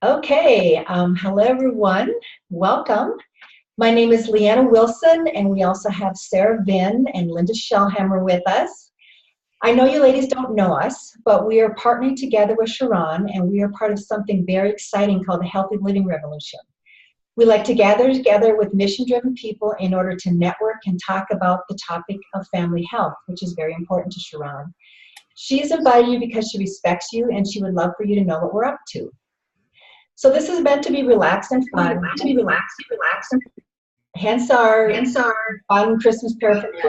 Okay, hello everyone. Welcome. My name is Leanna Wilson, and we also have Sarah Vinn and Linda Shellhammer with us. I know you ladies don't know us, but we are partnering together with Charron, and we are part of something very exciting called the Healthy Living Revolution. We like to gather together with mission-driven people in order to network and talk about the topic of family health, which is very important to Charron. She's invited you because she respects you, and she would love for you to know what we're up to. So this is meant to be relaxed and fun. Hence our fun Christmas paraphernalia.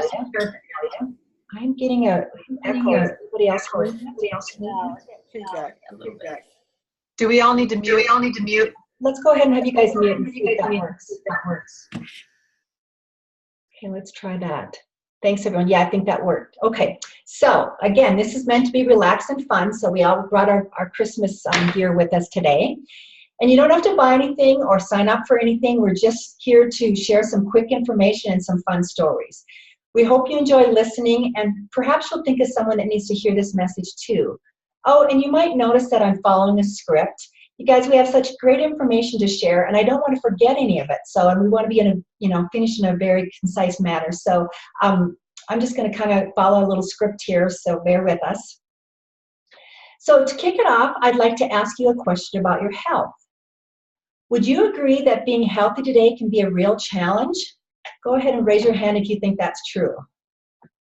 I'm getting a echo. Is anybody else heard? Do we all need to mute? Let's go ahead and have you guys mute and see if that works. Okay, let's try that. Thanks, everyone. Yeah, I think that worked. Okay, so again, this is meant to be relaxed and fun, so we all brought our Christmas gear with us today. And you don't have to buy anything or sign up for anything. We're just here to share some quick information and some fun stories. We hope you enjoy listening, and perhaps you'll think of someone that needs to hear this message too. Oh, and you might notice that I'm following a script. You guys, we have such great information to share, and I don't want to forget any of it. So, and we want to be finish in a very concise manner. So, I'm just going to kind of follow a little script here. So, bear with us. So, to kick it off, I'd like to ask you a question about your health. Would you agree that being healthy today can be a real challenge? Go ahead and raise your hand if you think that's true.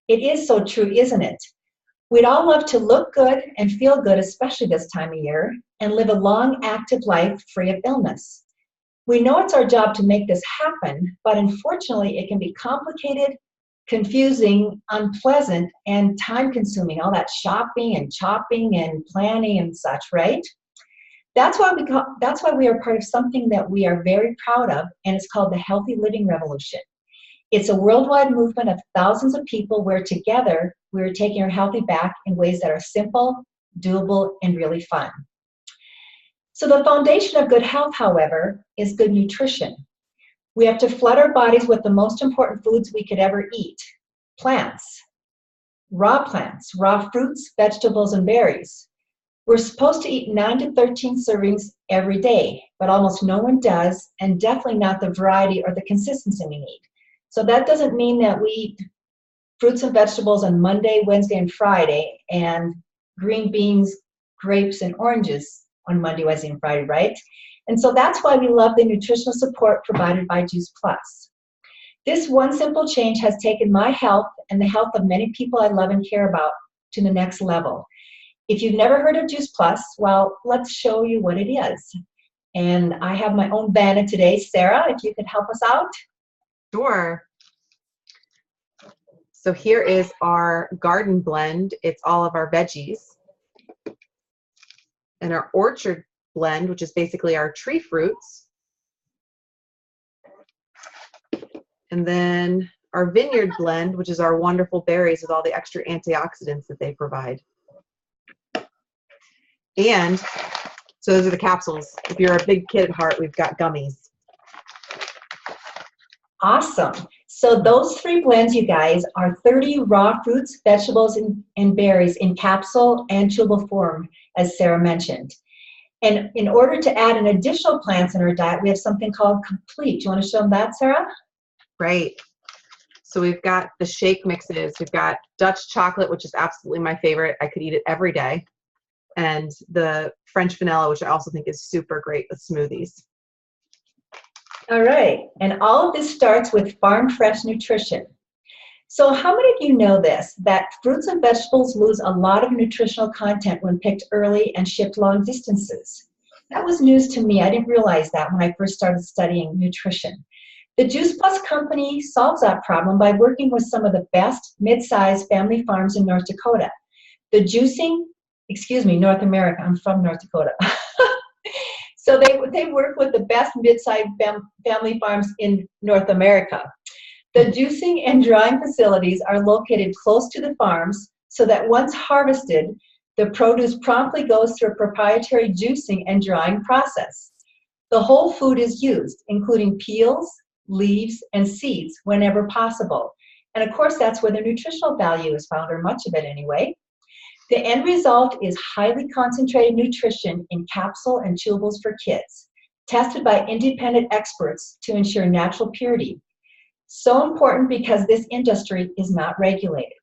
It is so true, isn't it? We'd all love to look good and feel good, especially this time of year, and live a long, active life free of illness. We know it's our job to make this happen, but unfortunately, it can be complicated, confusing, unpleasant, and time-consuming. All that shopping and chopping and planning and such, right? That's why we are part of something that we are very proud of, and it's called the Healthy Living Revolution. It's a worldwide movement of thousands of people where together we're taking our healthy back in ways that are simple, doable, and really fun. So the foundation of good health, however, is good nutrition. We have to flood our bodies with the most important foods we could ever eat: plants, raw fruits, vegetables, and berries. We're supposed to eat 9 to 13 servings every day, but almost no one does, and definitely not the variety or the consistency we need. So that doesn't mean that we eat fruits and vegetables on Monday, Wednesday, and Friday, and green beans, grapes, and oranges on Monday, Wednesday, and Friday, right? And so that's why we love the nutritional support provided by Juice Plus. This one simple change has taken my health and the health of many people I love and care about to the next level. If you've never heard of Juice Plus, well, let's show you what it is. And I have my own banner today. Sarah, if you could help us out. Sure. So here is our garden blend. It's all of our veggies. And our orchard blend, which is basically our tree fruits. And then our vineyard blend, which is our wonderful berries with all the extra antioxidants that they provide. And so those are the capsules. If you're a big kid at heart, we've got gummies. Awesome. So those three blends, you guys, are 30 raw fruits, vegetables, and berries in capsule and chewable form, as Sarah mentioned. And in order to add an additional plants in our diet, we have something called Complete. Do you want to show them that, Sarah? Right. So we've got the shake mixes. We've got Dutch chocolate, which is absolutely my favorite. I could eat it every day. And the French vanilla, which I also think is super great with smoothies. All right, and all of this starts with farm fresh nutrition. So how many of you know this, that fruits and vegetables lose a lot of nutritional content when picked early and shipped long distances? That was news to me. I didn't realize that when I first started studying nutrition. The Juice Plus company solves that problem by working with some of the best mid-sized family farms in North Dakota. North America. I'm from North Dakota. So they work with the best mid-sized family farms in North America. The juicing and drying facilities are located close to the farms so that once harvested, the produce promptly goes through a proprietary juicing and drying process. The whole food is used, including peels, leaves, and seeds whenever possible. And of course, that's where the nutritional value is found, or much of it anyway. The end result is highly concentrated nutrition in capsule and chewables for kids, tested by independent experts to ensure natural purity. So important because this industry is not regulated.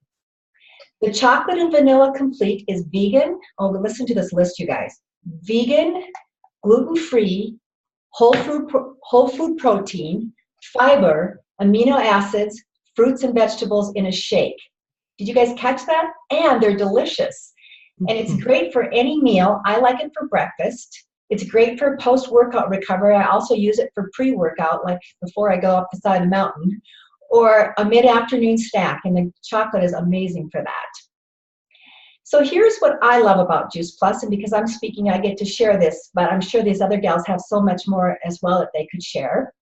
The chocolate and vanilla complete is vegan. Oh, listen to this list, you guys. Vegan, gluten-free, whole food protein, fiber, amino acids, fruits and vegetables in a shake. Did you guys catch that? And they're delicious. And it's great for any meal. I like it for breakfast. It's great for post-workout recovery. I also use it for pre-workout, like before I go up the side of the mountain, or a mid-afternoon snack, and the chocolate is amazing for that. So here's what I love about Juice Plus, and because I'm speaking, I get to share this, but I'm sure these other gals have so much more as well that they could share.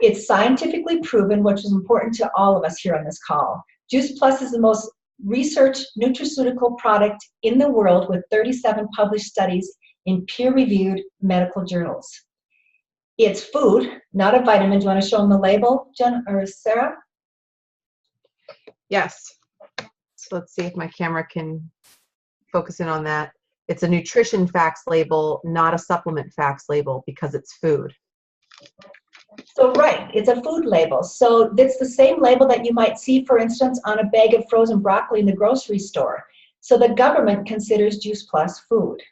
It's scientifically proven, which is important to all of us here on this call. Juice Plus is the most researched nutraceutical product in the world with 37 published studies in peer-reviewed medical journals. It's food, not a vitamin. Do you want to show them the label, Jen or Sarah? Yes. So let's see if my camera can focus in on that. It's a nutrition facts label, not a supplement facts label, because it's food. So right, it's a food label. So it's the same label that you might see, for instance, on a bag of frozen broccoli in the grocery store. So the government considers Juice Plus food.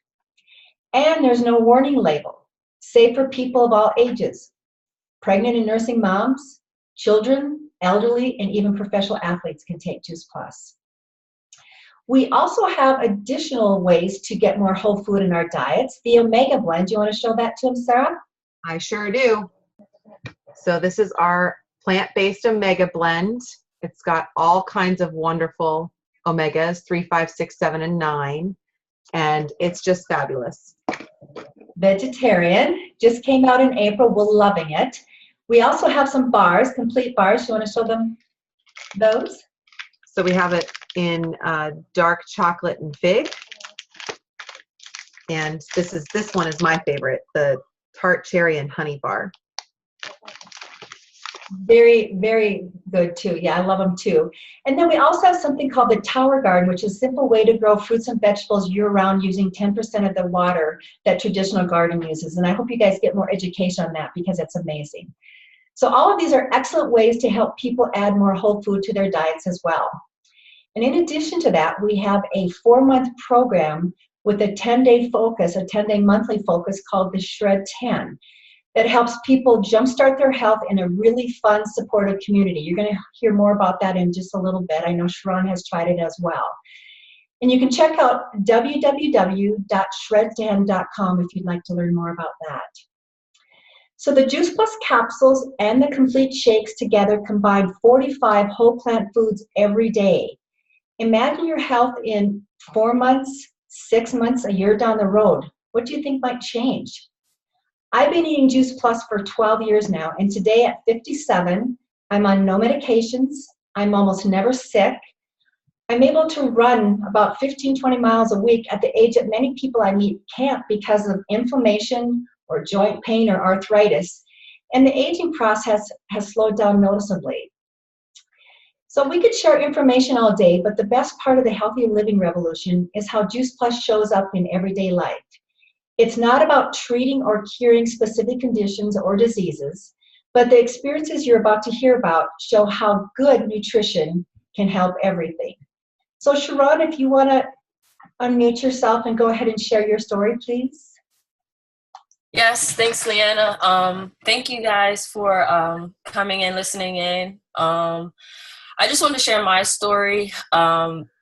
And there's no warning label, safe for people of all ages, pregnant and nursing moms, children, elderly, and even professional athletes can take Juice Plus. We also have additional ways to get more whole food in our diets. The Omega Blend, do you want to show that to them, Sarah? I sure do. So this is our plant-based Omega Blend. It's got all kinds of wonderful omegas, 3, 5, 6, 7, and 9. And it's just fabulous. Vegetarian, just came out in April. We're loving it. We also have some bars, complete bars. You want to show them those? So we have it in dark chocolate and fig. And this one is my favorite, the tart cherry and honey bar. Very, very good too. Yeah, I love them too. And then we also have something called the Tower Garden, which is a simple way to grow fruits and vegetables year-round using 10% of the water that traditional garden uses. And I hope you guys get more education on that because it's amazing. So all of these are excellent ways to help people add more whole food to their diets as well. And in addition to that, we have a 4-month program with a 10-day focus, a 10-day monthly focus called the Shred 10. That helps people jumpstart their health in a really fun, supportive community. You're going to hear more about that in just a little bit. I know Charron has tried it as well. And you can check out www.shred10.com if you'd like to learn more about that. So the Juice Plus capsules and the complete shakes together combine 45 whole plant foods every day. Imagine your health in 4 months, 6 months, a year down the road. What do you think might change? I've been eating Juice Plus for 12 years now, and today at 57, I'm on no medications. I'm almost never sick. I'm able to run about 15, 20 miles a week at the age that many people I meet can't because of inflammation or joint pain or arthritis. And the aging process has slowed down noticeably. So we could share information all day, but the best part of the healthy living revolution is how Juice Plus shows up in everyday life. It's not about treating or curing specific conditions or diseases, but the experiences you're about to hear about show how good nutrition can help everything. So Charron, if you want to unmute yourself and go ahead and share your story, please. Yes, thanks, Leanna. Thank you guys for coming and listening in. I just wanted to share my story.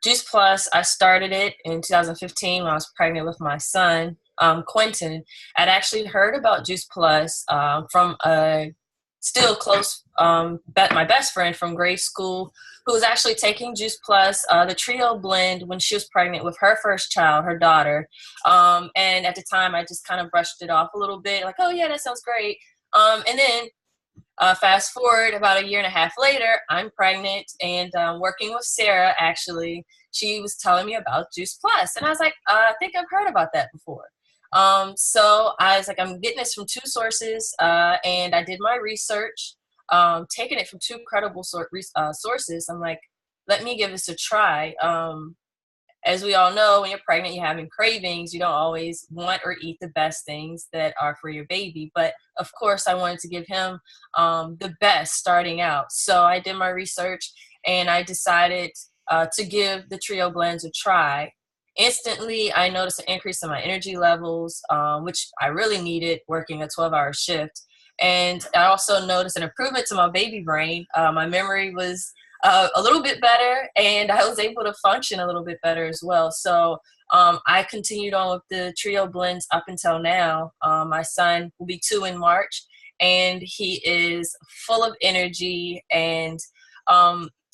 Juice Plus, I started it in 2015 when I was pregnant with my son. Quentin. I'd actually heard about Juice Plus from a still close, my best friend from grade school, who was actually taking Juice Plus, the Trio blend, when she was pregnant with her first child, her daughter. And at the time, I just kind of brushed it off a little bit, like, oh yeah, that sounds great. And then fast forward about a year and a half later, I'm pregnant and working with Sarah, actually. She was telling me about Juice Plus. And I was like, I think I've heard about that before. So I was like, I'm getting this from 2 sources, and I did my research, taking it from 2 credible sources. I'm like, let me give this a try. as we all know, when you're pregnant, you're having cravings. You don't always want or eat the best things that are for your baby. But of course, I wanted to give him the best starting out. So I did my research and I decided to give the Trio blends a try. Instantly, I noticed an increase in my energy levels, which I really needed working a 12-hour shift. And I also noticed an improvement to my baby brain. My memory was a little bit better, and I was able to function a little bit better as well. So I continued on with the Trio blends up until now. My son will be 2 in March, and he is full of energy. And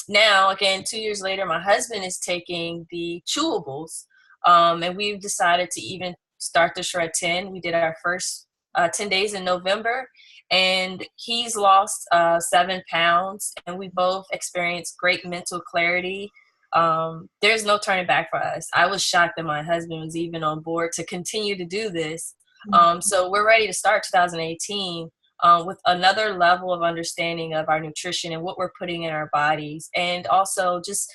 now, again, 2 years later, my husband is taking the chewables, and we've decided to even start the Shred 10. We did our first 10 days in November, and he's lost 7 pounds, and we both experienced great mental clarity. There's no turning back for us. I was shocked that my husband was even on board to continue to do this. So we're ready to start 2018 with another level of understanding of our nutrition and what we're putting in our bodies, and also just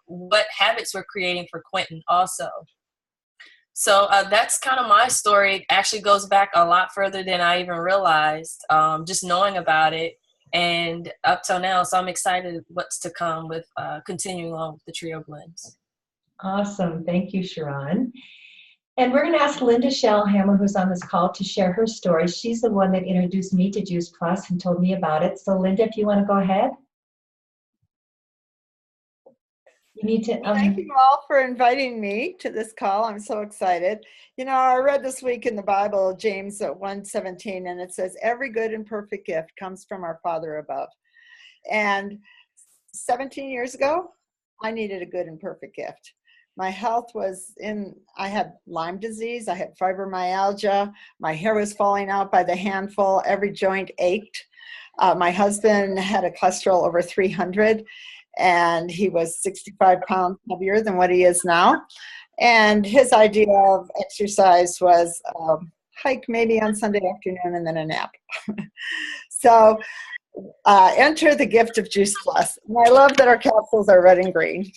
what habits we're creating for Quentin also. So that's kind of my story. It actually goes back a lot further than I even realized, just knowing about it and up till now. So I'm excited what's to come with continuing on with the Trio blends. Awesome. Thank you, Charron. And we're going to ask Linda Shellhammer, who's on this call, to share her story. She's the one that introduced me to Juice Plus and told me about it. So Linda, if you want to go ahead. You need to. Thank you all for inviting me to this call. I'm so excited. You know, I read this week in the Bible, James 1:17, and it says, every good and perfect gift comes from our Father above. And 17 years ago, I needed a good and perfect gift. My health was I had Lyme disease, I had fibromyalgia, my hair was falling out by the handful, every joint ached. My husband had a cholesterol over 300, and he was 65 pounds heavier than what he is now. And his idea of exercise was hike maybe on Sunday afternoon and then a nap. So enter the gift of Juice Plus. And I love that our capsules are red and green.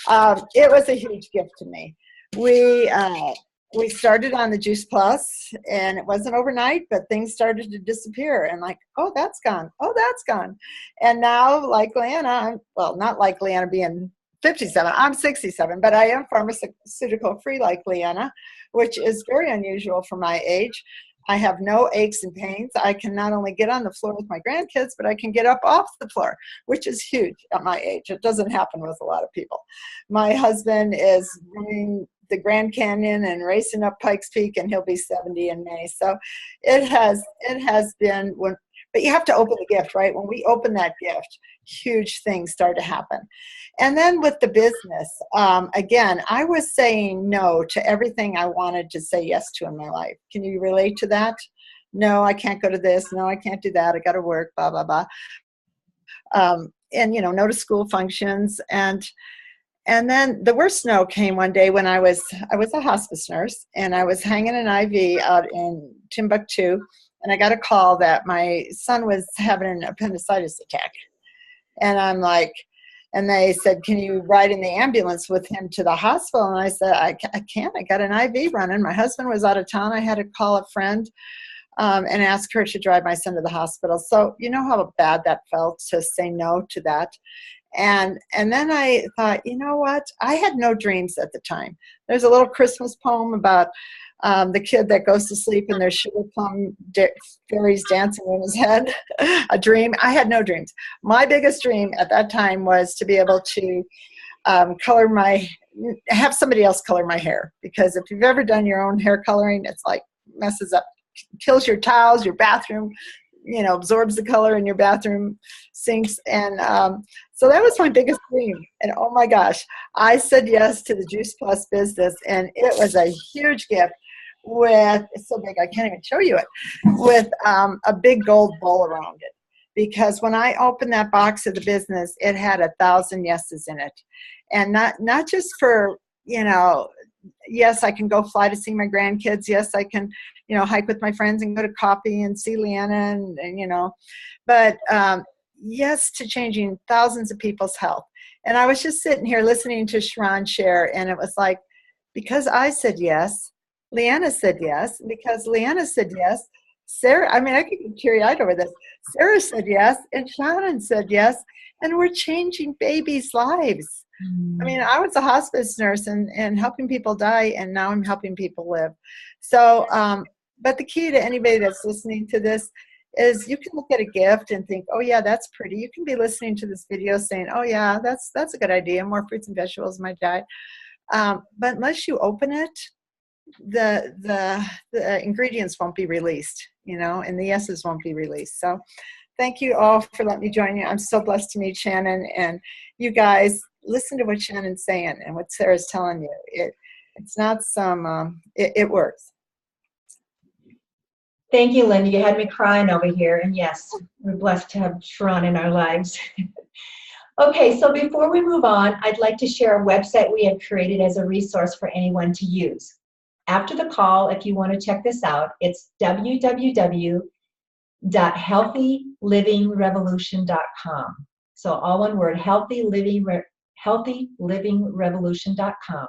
It was a huge gift to me. We started on the Juice Plus, and it wasn't overnight, but things started to disappear. And like, oh, that's gone. Oh, that's gone. And now, like Leanna, well, not like Leanna being 57, I'm 67, but I am pharmaceutical free like Leanna, which is very unusual for my age. I have no aches and pains. I can not only get on the floor with my grandkids, but I can get up off the floor, which is huge at my age. It doesn't happen with a lot of people. My husband is running the Grand Canyon and racing up Pikes Peak, and he'll be 70 in May. So it has been, but you have to open the gift, right? When we open that gift, huge things start to happen. And then with the business, again, I was saying no to everything I wanted to say yes to in my life. Can you relate to that? No, I can't go to this. No, I can't do that. I got to work, blah, blah, blah. And, you know, no to school functions. And then the worst no came one day when I was a hospice nurse, and I was hanging an IV out in Timbuktu, and I got a call that my son was having an appendicitis attack. And I'm like, and they said, can you ride in the ambulance with him to the hospital? And I said, I can't. I got an IV running. My husband was out of town. I had to call a friend and ask her to drive my son to the hospital. So you know how bad that felt to say no to that. And then I thought, you know what? I had no dreams at the time. There's a little Christmas poem about the kid that goes to sleep and there's sugar plum fairies dancing in his head. A dream. I had no dreams. My biggest dream at that time was to be able to have somebody else color my hair. Because if you've ever done your own hair coloring, it's like messes up, kills your tiles, your bathroom, you know, absorbs the color in your bathroom sinks. And so that was my biggest dream. And oh my gosh, I said yes to the Juice Plus business, and it was a huge gift with, it's so big I can't even show you it, with a big gold bowl around it. Because when I opened that box of the business, it had 1,000 yeses in it. And not just for, you know, yes, I can go fly to see my grandkids. Yes, I can, you know, hike with my friends and go to coffee and see Leanna and you know, but yes to changing thousands of people's health. And I was just sitting here listening to Charron share, and it was like, because I said yes, Leanna said yes. Because Leanna said yes, Sarah, I mean, I could get teary-eyed over this. Sarah said yes, and Shannon said yes, and we're changing babies' lives. I mean, I was a hospice nurse and helping people die, and now I'm helping people live. So, but the key to anybody that's listening to this is you can look at a gift and think, oh yeah, that's pretty. You can be listening to this video saying, oh yeah, that's a good idea. More fruits and vegetables in my diet. But unless you open it, the ingredients won't be released, you know, and the yeses won't be released. So thank you all for letting me join you. I'm so blessed to meet Shannon, and you guys listen to what Shannon's saying and what Sarah's telling you. It's not some, it works. Thank you, Linda. You had me crying over here. And yes, we're blessed to have Charron in our lives. Okay, so before we move on, I'd like to share a website we have created as a resource for anyone to use. After the call, if you want to check this out, it's www.healthylivingrevolution.com. So all one word, healthylivingrevolution.com.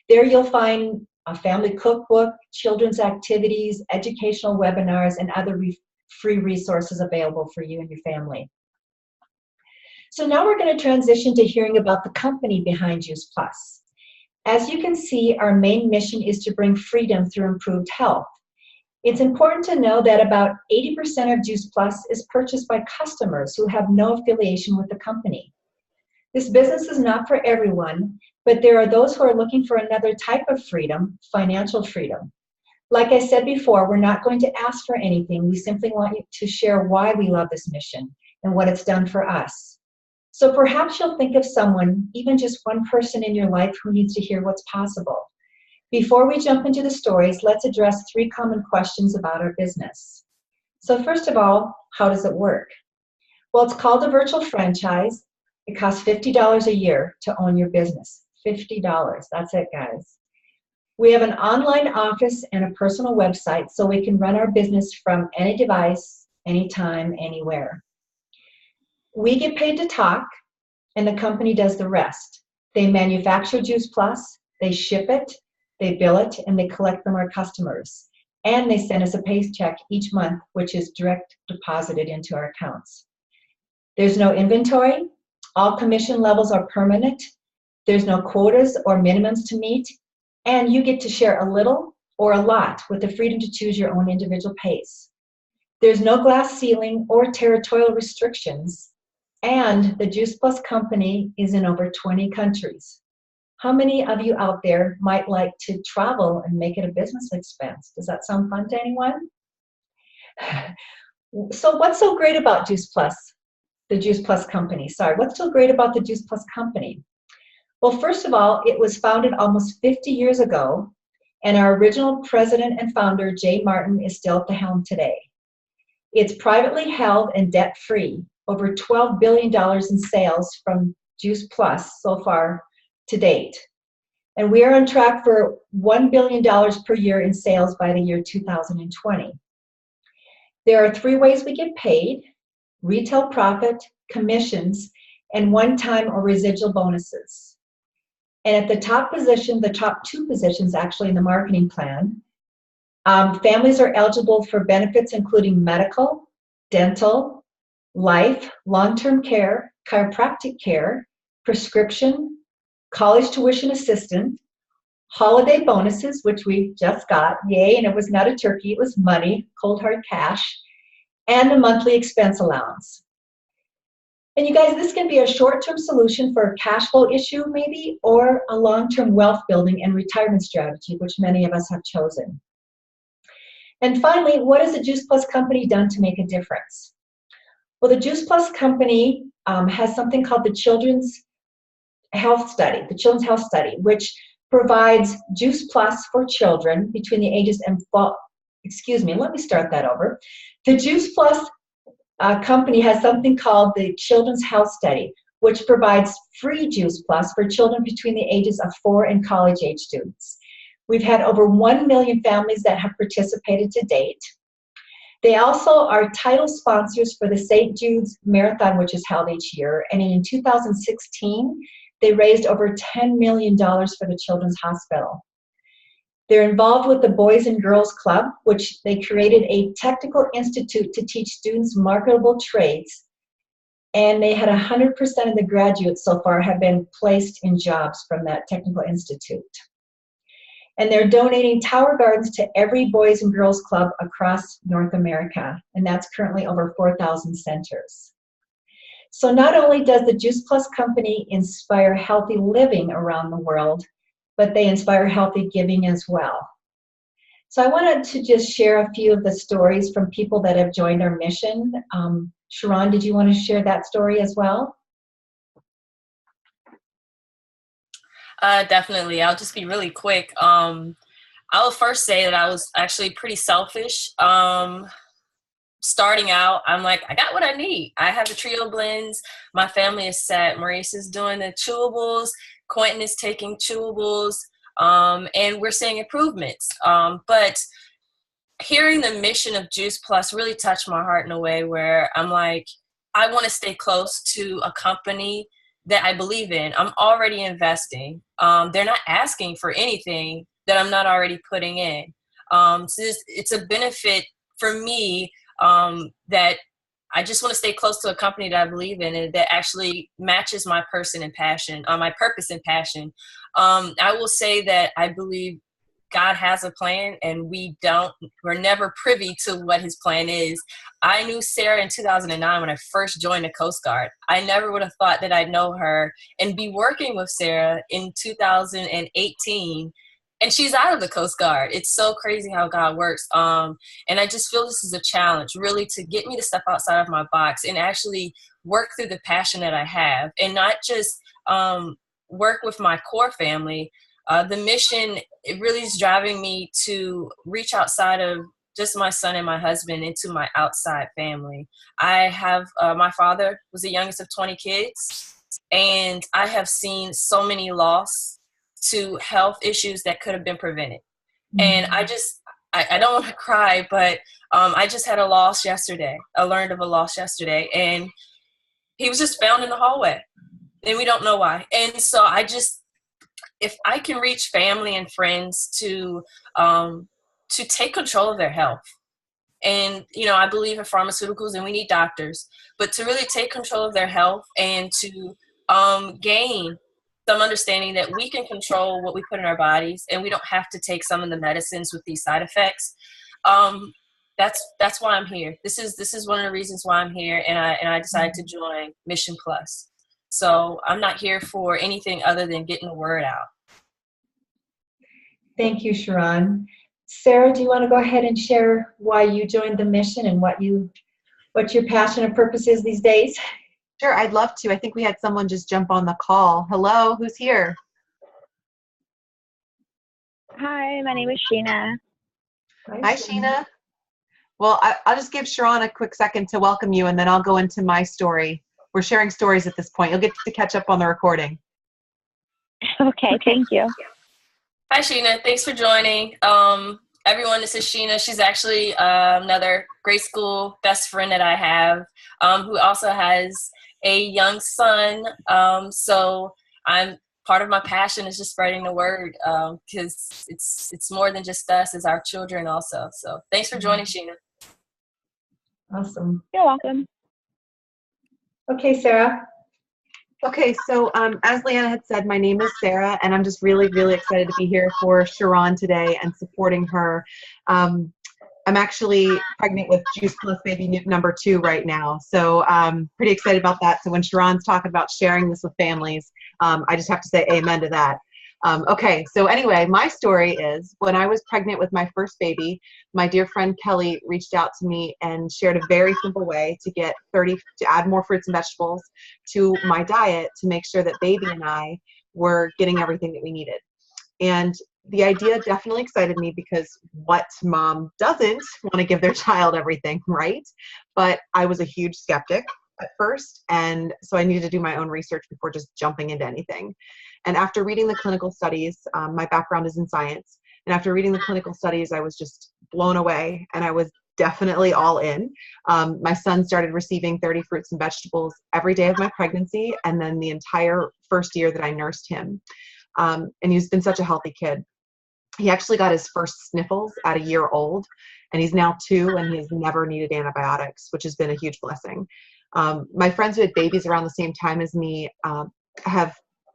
There you'll find a family cookbook, children's activities, educational webinars, and other free resources available for you and your family. So now we're going to transition to hearing about the company behind Juice Plus. As you can see, our main mission is to bring freedom through improved health. It's important to know that about 80% of Juice Plus is purchased by customers who have no affiliation with the company. This business is not for everyone, but there are those who are looking for another type of freedom, financial freedom. Like I said before, we're not going to ask for anything. We simply want you to share why we love this mission and what it's done for us. So perhaps you'll think of someone, even just one person in your life who needs to hear what's possible. Before we jump into the stories, let's address 3 common questions about our business. So first of all, how does it work? Well, it's called a virtual franchise. It costs $50 a year to own your business. $50, that's it, guys. We have an online office and a personal website so we can run our business from any device, anytime, anywhere. We get paid to talk, and the company does the rest. They manufacture Juice Plus, they ship it, they bill it, and they collect from our customers. And they send us a paycheck each month, which is direct deposited into our accounts. There's no inventory. All commission levels are permanent. There's no quotas or minimums to meet. And you get to share a little or a lot with the freedom to choose your own individual pace. There's no glass ceiling or territorial restrictions. And the Juice Plus company is in over 20 countries. How many of you out there might like to travel and make it a business expense? Does that sound fun to anyone? So what's so great about Juice Plus, the Juice Plus company? Sorry, what's so great about the Juice Plus company? Well, first of all, it was founded almost 50 years ago, and our original president and founder, Jay Martin, is still at the helm today. It's privately held and debt-free. Over $12 billion in sales from Juice Plus so far to date. And we are on track for $1 billion per year in sales by the year 2020. There are 3 ways we get paid: retail profit, commissions, and one-time or residual bonuses. And at the top position, the top 2 positions actually in the marketing plan, families are eligible for benefits including medical, dental, life, long-term care, chiropractic care, prescription, college tuition assistance, holiday bonuses, which we just got, yay, and it was not a turkey, it was money, cold hard cash, and a monthly expense allowance. And you guys, this can be a short-term solution for a cash flow issue maybe, or a long-term wealth building and retirement strategy, which many of us have chosen. And finally, what has the Juice Plus company done to make a difference? Well, the Juice Plus company has something called the Children's Health Study, which provides Juice Plus for children between the ages and, let me start that over. The Juice Plus company has something called the Children's Health Study, which provides free Juice Plus for children between the ages of 4 and college-age students. We've had over 1 million families that have participated to date. They also are title sponsors for the St. Jude's Marathon, which is held each year. And in 2016, they raised over $10 million for the Children's Hospital. They're involved with the Boys and Girls Club, which they created a technical institute to teach students marketable trades. And they had 100% of the graduates so far have been placed in jobs from that technical institute. And they're donating Tower Gardens to every Boys and Girls Club across North America. And that's currently over 4,000 centers. So not only does the Juice Plus company inspire healthy living around the world, but they inspire healthy giving as well. So I wanted to just share a few of the stories from people that have joined our mission. Charron, did you want to share that story as well? Definitely. I'll just be really quick. I will first say that I was actually pretty selfish. Starting out, I'm like, I got what I need. I have the trio blends. My family is set. Maurice is doing the chewables. Quentin is taking chewables. And we're seeing improvements. But hearing the mission of Juice Plus really touched my heart in a way where I'm like, I want to stay close to a company that I believe in. I'm already investing. They're not asking for anything that I'm not already putting in. So it's a benefit for me that I just want to stay close to a company that I believe in and that actually matches my person and passion, my purpose and passion. I will say that I believe God has a plan, and we're never privy to what his plan is. I knew Sarah in 2009 when I first joined the Coast Guard. I never would have thought that I'd know her and be working with Sarah in 2018. And she's out of the Coast Guard. It's so crazy how God works. And I just feel this is a challenge, really, to get me to step outside of my box and actually work through the passion that I have, and not just work with my core family. The mission, it really is driving me to reach outside of just my son and my husband into my outside family. I have, my father was the youngest of 20 kids, and I have seen so many loss to health issues that could have been prevented. Mm-hmm. And I don't want to cry, but I just had a loss yesterday. I learned of a loss yesterday, and he was just found in the hallway, and we don't know why. And so if I can reach family and friends to take control of their health. And, I believe in pharmaceuticals and we need doctors, but to really take control of their health and to gain some understanding that we can control what we put in our bodies and we don't have to take some of the medicines with these side effects. That's why I'm here. This is one of the reasons why I'm here. And I decided to join Mission Plus. So I'm not here for anything other than getting the word out. Thank you, Charron. Sarah, do you want to go ahead and share why you joined the mission and what your passion and purpose is these days? Sure, I'd love to. I think we had someone just jump on the call. Hello, who's here? Hi, my name is Sheena. Hi, Sheena. Well, I'll just give Charron a quick second to welcome you, and then I'll go into my story. We're sharing stories at this point. You'll get to catch up on the recording. Okay, thank you. Hi, Sheena. Thanks for joining. Everyone, this is Sheena. She's actually another grade school best friend that I have, who also has a young son. So part of my passion is just spreading the word, because it's more than just us, it's our children also. So thanks for joining, Sheena. Awesome. You're welcome. Okay, Sarah. Okay, so as Leanna had said, my name is Sarah, and I'm just really, really excited to be here for Charron today and supporting her. I'm actually pregnant with Juice Plus baby number 2 right now, so pretty excited about that. So when Charron's talking about sharing this with families, I just have to say amen to that. Okay, so anyway, my story is when I was pregnant with my first baby, my dear friend Kelly reached out to me and shared a very simple way to add more fruits and vegetables to my diet to make sure that baby and I were getting everything that we needed. And the idea definitely excited me because what mom doesn't want to give their child everything, right? But I was a huge skeptic at first, and so I needed to do my own research before just jumping into anything. And after reading the clinical studies, my background is in science, and after reading the clinical studies, I was just blown away, and I was definitely all in. My son started receiving 30 fruits and vegetables every day of my pregnancy, and then the entire first year that I nursed him. And he's been such a healthy kid. He actually got his first sniffles at a year old, and he's now 2, and he has never needed antibiotics, which has been a huge blessing. My friends who had babies around the same time as me have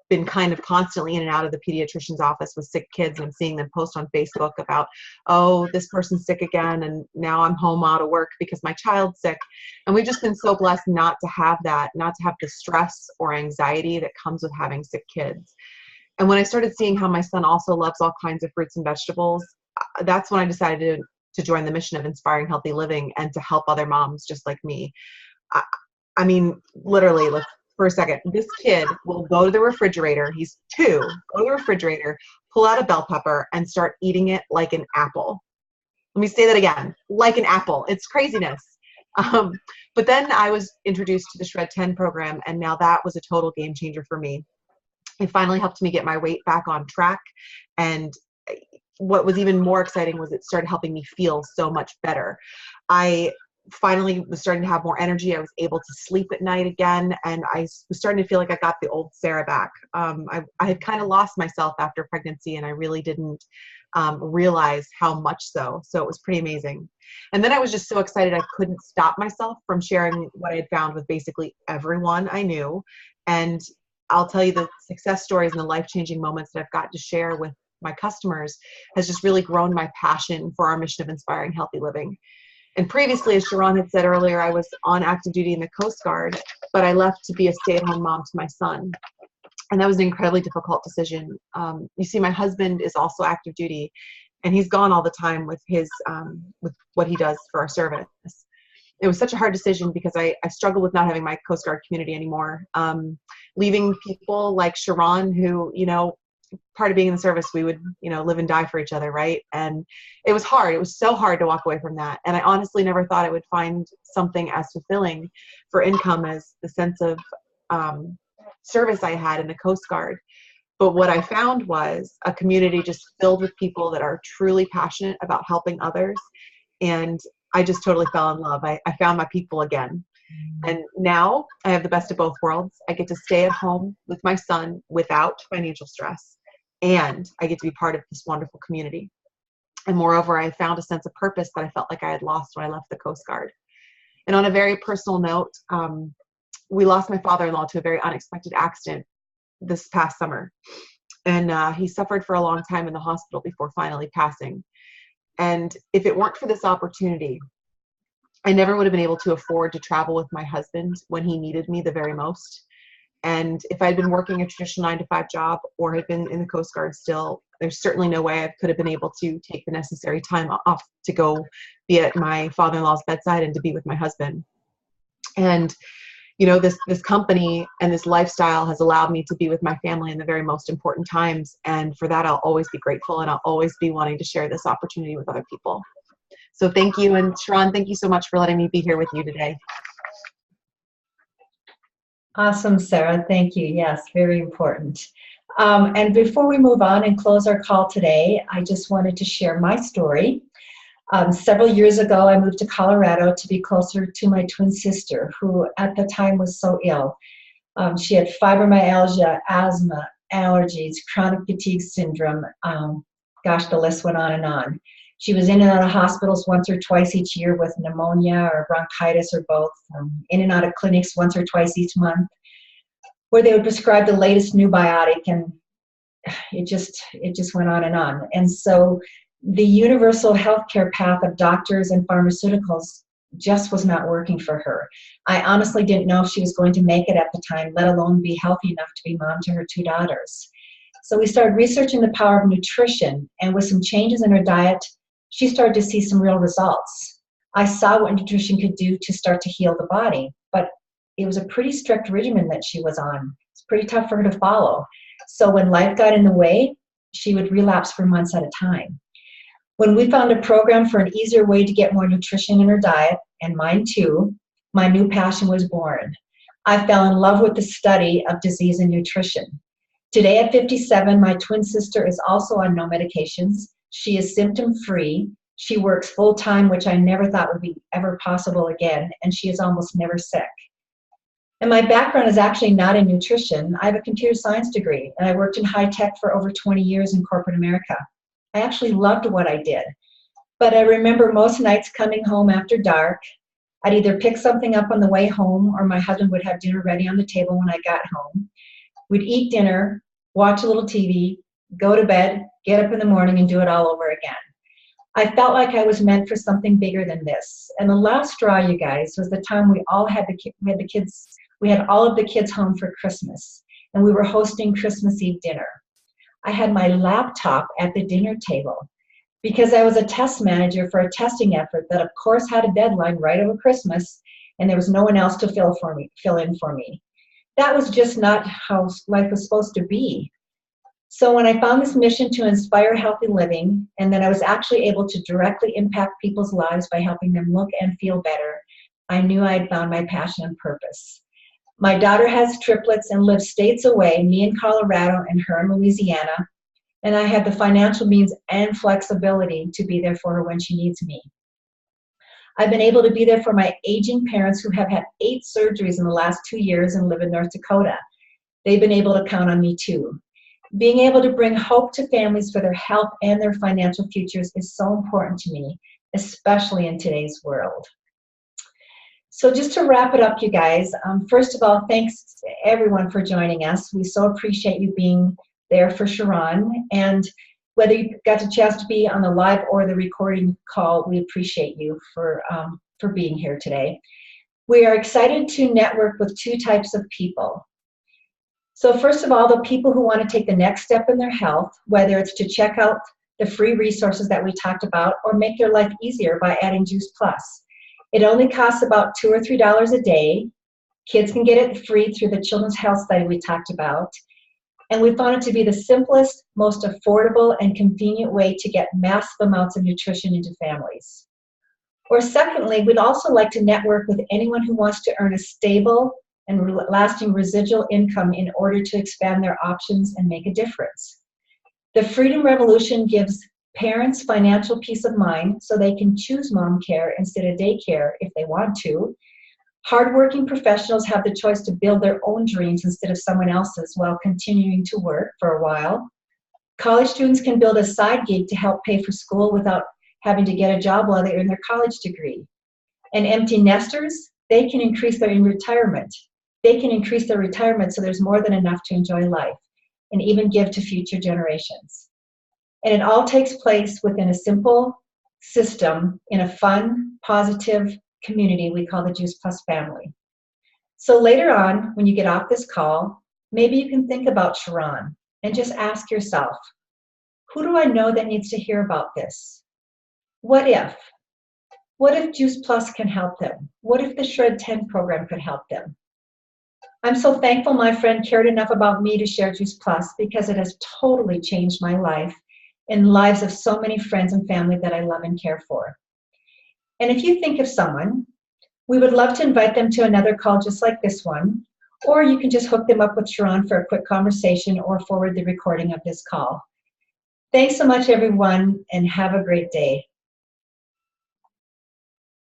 been kind of constantly in and out of the pediatrician's office with sick kids, and I'm seeing them post on Facebook about, oh, this person's sick again, and now I'm home out of work because my child's sick. And we've just been so blessed not to have that, not to have the stress or anxiety that comes with having sick kids. And when I started seeing how my son also loves all kinds of fruits and vegetables, that's when I decided to join the mission of inspiring healthy living and to help other moms just like me. I mean, literally, look, for a second, this kid will go to the refrigerator. He's 2, go to the refrigerator, pull out a bell pepper, and start eating it like an apple. Let me say that again, like an apple. It's craziness. But then I was introduced to the Shred 10 program, and now that was a total game changer for me. It finally helped me get my weight back on track. And what was even more exciting was it started helping me feel so much better. I finally was starting to have more energy. I was able to sleep at night again, and I was starting to feel like I got the old Sarah back. I had kind of lost myself after pregnancy, and I really didn't realize how much so. So it was pretty amazing. And then I was just so excited I couldn't stop myself from sharing what I had found with basically everyone I knew. And I'll tell you, the success stories and the life-changing moments that I've got to share with my customers has just really grown my passion for our mission of inspiring healthy living. And previously, as Charron had said earlier, I was on active duty in the Coast Guard, but I left to be a stay-at-home mom to my son. And that was an incredibly difficult decision. You see, my husband is also active duty, and he's gone all the time with his with what he does for our service. It was such a hard decision because I struggled with not having my Coast Guard community anymore. Leaving people like Charron, who, you know, part of being in the service, we would, you know, live and die for each other, right? And it was hard. It was so hard to walk away from that. And I honestly never thought I would find something as fulfilling for income as the sense of service I had in the Coast Guard. But what I found was a community just filled with people that are truly passionate about helping others. And I just totally fell in love. I found my people again. And now I have the best of both worlds. I get to stay at home with my son without financial stress, and I get to be part of this wonderful community. And moreover, I found a sense of purpose that I felt like I had lost when I left the Coast Guard. And on a very personal note, we lost my father-in-law to a very unexpected accident this past summer. And he suffered for a long time in the hospital before finally passing. And if it weren't for this opportunity, I never would have been able to afford to travel with my husband when he needed me the very most. And if I'd been working a traditional 9-to-5 job or had been in the Coast Guard still, there's certainly no way I could have been able to take the necessary time off to go be at my father-in-law's bedside and to be with my husband. And, you know, this company and this lifestyle has allowed me to be with my family in the very most important times. And for that, I'll always be grateful, and I'll always be wanting to share this opportunity with other people. So thank you. And Charron, thank you so much for letting me be here with you today. Awesome, Sarah. Thank you. Yes, very important. And before we move on and close our call today, I just wanted to share my story. Several years ago, I moved to Colorado to be closer to my twin sister, who at the time was so ill. She had fibromyalgia, asthma, allergies, chronic fatigue syndrome. Gosh, the list went on and on. She was in and out of hospitals once or twice each year with pneumonia or bronchitis or both, in and out of clinics once or twice each month, where they would prescribe the latest new biotic, and it just went on and on. And so the universal healthcare path of doctors and pharmaceuticals just was not working for her. I honestly didn't know if she was going to make it at the time, let alone be healthy enough to be mom to her 2 daughters. So we started researching the power of nutrition, and with some changes in her diet, she started to see some real results. I saw what nutrition could do to start to heal the body, but it was a pretty strict regimen that she was on. It's pretty tough for her to follow. So when life got in the way, she would relapse for months at a time. When we found a program for an easier way to get more nutrition in her diet, and mine too, my new passion was born. I fell in love with the study of disease and nutrition. Today at 57, my twin sister is also on no medications. She is symptom-free. She works full-time, which I never thought would be ever possible again, and she is almost never sick. And my background is actually not in nutrition. I have a computer science degree, and I worked in high tech for over 20 years in corporate America. I actually loved what I did. But I remember most nights coming home after dark. I'd either pick something up on the way home, or my husband would have dinner ready on the table when I got home. We'd eat dinner, watch a little TV, go to bed, get up in the morning, and do it all over again. I felt like I was meant for something bigger than this. And the last straw, you guys, was the time we all had the kids. We had all of the kids home for Christmas, and we were hosting Christmas Eve dinner. I had my laptop at the dinner table because I was a test manager for a testing effort that, of course, had a deadline right over Christmas, and there was no one else to fill in for me. That was just not how life was supposed to be. So when I found this mission to inspire healthy living, and then I was actually able to directly impact people's lives by helping them look and feel better, I knew I had found my passion and purpose. My daughter has triplets and lives states away, me in Colorado and her in Louisiana, and I have the financial means and flexibility to be there for her when she needs me. I've been able to be there for my aging parents who have had 8 surgeries in the last 2 years and live in North Dakota. They've been able to count on me too. Being able to bring hope to families for their health and their financial futures is so important to me, especially in today's world. So just to wrap it up, you guys, first of all, thanks to everyone for joining us. We so appreciate you being there for Charron, and whether you got the chance to be on the live or the recording call, we appreciate you for being here today. We are excited to network with 2 types of people. So first of all, the people who want to take the next step in their health, whether it's to check out the free resources that we talked about or make their life easier by adding Juice Plus. It only costs about $2 or $3 a day. Kids can get it free through the Children's Health Study we talked about. And we found it to be the simplest, most affordable, and convenient way to get massive amounts of nutrition into families. Or secondly, we'd also like to network with anyone who wants to earn a stable and lasting residual income in order to expand their options and make a difference. The Freedom Revolution gives parents financial peace of mind so they can choose mom care instead of daycare if they want to. Hardworking professionals have the choice to build their own dreams instead of someone else's while continuing to work for a while. College students can build a side gig to help pay for school without having to get a job while they earn their college degree. And empty nesters, they can increase their retirement. They can increase their retirement so there's more than enough to enjoy life and even give to future generations. And it all takes place within a simple system in a fun, positive community we call the Juice Plus family. So later on, when you get off this call, maybe you can think about Charron and just ask yourself, who do I know that needs to hear about this? What if? What if Juice Plus can help them? What if the Shred 10 program could help them? I'm so thankful my friend cared enough about me to share Juice Plus because it has totally changed my life and lives of so many friends and family that I love and care for. And if you think of someone, we would love to invite them to another call just like this one, or you can just hook them up with Charron for a quick conversation or forward the recording of this call. Thanks so much, everyone, and have a great day.